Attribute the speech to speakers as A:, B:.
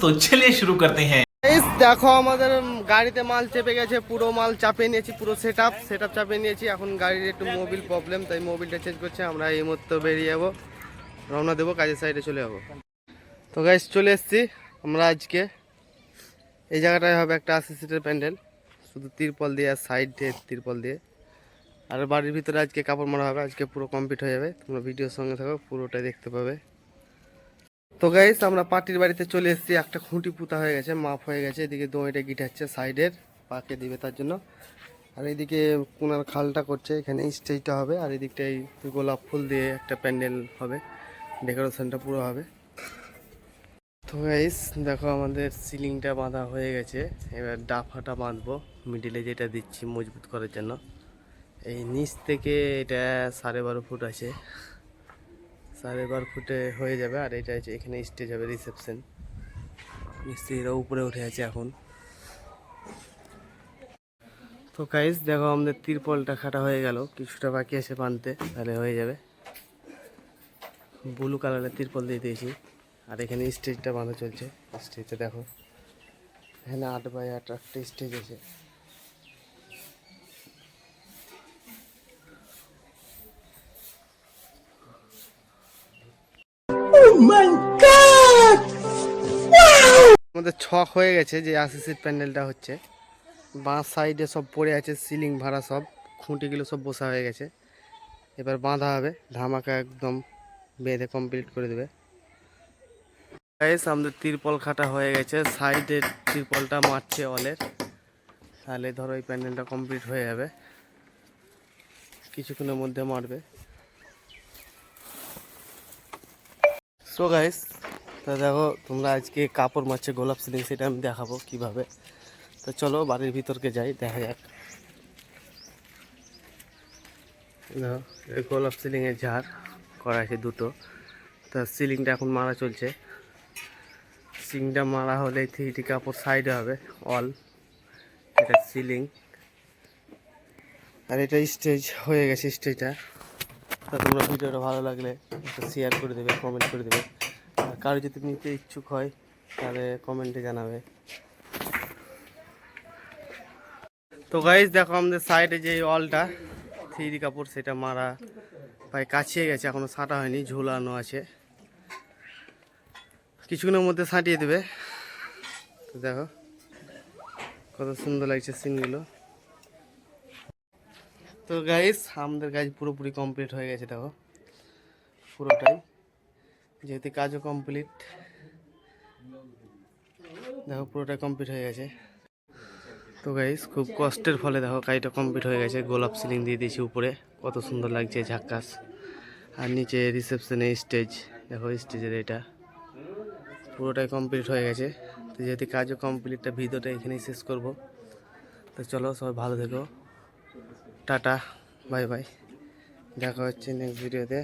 A: तो चलिए शुरू करते हैं।
B: দেখো আমাদের গাড়িতে মাল চেপে গেছে, পুরো মাল চাপিয়ে নিয়েছি, পুরো সেটআপ চাপিয়ে নিয়েছি। এখন গাড়ির একটু মোবিল প্রবলেম, তাই মোবিলটা চেঞ্জ করছে। আমরা এই মুহূর্তে বেরিয়ে যাবো, রওনা দেবো, কাজের সাইডে চলে যাবো। তো গাইস চলে এসেছি আমরা আজকে। এই জায়গাটায় হবে একটা 80 সিটের প্যান্ডেল, শুধু তিরপল দিয়ে আর সাইডে তিরপল দিয়ে। আর বাড়ির ভিতরে আজকে কাপড় মারা হবে, আজকে পুরো কমপ্লিট হয়ে যাবে। তোমরা ভিডিওর সঙ্গে থাকো, পুরোটাই দেখতে পাবে। তো গাইস আমরা পার্টির বাড়িতে চলে এসেছি। একটা খুঁটি পুঁতা হয়ে গেছে, মাপ হয়ে গেছে। এদিকে দড়িটা গিটাচ্ছে সাইডের পাকে দিবে তার জন্য। আর এইদিকে কোনার খালটা করছে, এখানে স্টেজটা হবে। আর এদিকটাই গোলাপ ফুল দিয়ে একটা প্যান্ডেল হবে, ডেকোরেশনটা পুরো হবে। তো গাইস দেখো আমাদের সিলিংটা বাঁধা হয়ে গেছে। এবার ডাফাটা বাঁধবো, মিডিলে যেটা দিচ্ছি মজবুত করার জন্য। এই নিচ থেকে এটা 12.5 ফুট আছে, 12.5 ফুটে হয়ে যাবে। আর এটা হচ্ছে এখানে স্টেজ হবে, রিসেপশন। মিস্ত্রিরা উপরে উঠে আছে এখন। তো গাইস দেখো আমাদের তিরপলটা খাটা হয়ে গেল, কিছুটা বাকি আছে বাঁধতে, তাহলে হয়ে যাবে। ব্লু কালারের তিরপল দিয়ে দিয়েছি। আর এখানে স্টেজটা বাঁধা চলছে। স্টেজটা দেখো, এখানে 8x8 একটা স্টেজ আছে। আমাদের ছক হয়ে গেছে যে 80 সিট প্যান্ডেলটা হচ্ছে। বাঁ সাইডে সব পড়ে আছে, সিলিং ভাড়া সব, খুঁটিগুলো সব বসা হয়ে গেছে। এবার বাঁধা হবে, ধামাকা একদম বেঁধে কমপ্লিট করে দেবে। গাইস আমাদের তিরপল খাটা হয়ে গেছে, সাইডের তিরপলটা মারছে অলের, তাহলে ধরো এই প্যান্ডেলটা কমপ্লিট হয়ে যাবে, কিছুক্ষণের মধ্যে মারবে। সো গাইস তো দেখো তোমরা আজকে কাপড় মারছে গোলাপ সিলিং, সেটা আমি দেখাবো কিভাবে। তো চলো বাড়ির ভিতরকে যাই, দেখা যাক। দেখো এই গোলাপ সিলিংয়ের ঝাড় করা আছে দুটো। তা সিলিংটা এখন মারা চলছে। সিলিংটা মারা হলে 3D কাপড় সাইডে হবে অল, এটা সিলিং। আর এটা স্টেজ হয়ে গেছে, স্টেজটা। তা তোমরা ভিডিওটা ভালো লাগলে একটা শেয়ার করে দেবে, কমেন্ট করে দেবে। আর কারো যদি নিতে ইচ্ছুক হয় তাহলে কমেন্টে জানাবে। তো গাইস দেখো আমাদের সাইডে যে অলটা 3D কাপড়, সেটা মারা প্রায় কাছিয়ে গেছে, এখনো ছাঁটা হয়নি, ঝুলানো আছে। কিছুক্ষণের মধ্যে ছাঁটিয়ে দেবে। তো দেখো কত সুন্দর লাগছে সিনগুলো। তো গাইস আমাদের কাজ পুরোপুরি কমপ্লিট হয়ে গেছে, দেখো পুরোটাই, যেহেতু কাজও কমপ্লিট। দেখো পুরোটাই কমপ্লিট হয়ে গেছে। তো গাইস খুব কষ্টের ফলে দেখো কাজটা কমপ্লিট হয়ে গেছে। গোলাপ সিলিং দিয়ে দিয়েছি উপরে, কত সুন্দর লাগছে ঝাক্কাস। আর নিচে রিসেপশনে স্টেজ, দেখো স্টেজের এটা পুরোটাই কমপ্লিট হয়ে গেছে। তো যেহেতু কাজও কমপ্লিটটা, ভিডিওটা এখানেই শেষ করব। তো চলো সবাই ভালো থেকো, টাটা, বাই বাই, দেখা হচ্ছে নেক্সট ভিডিওতে।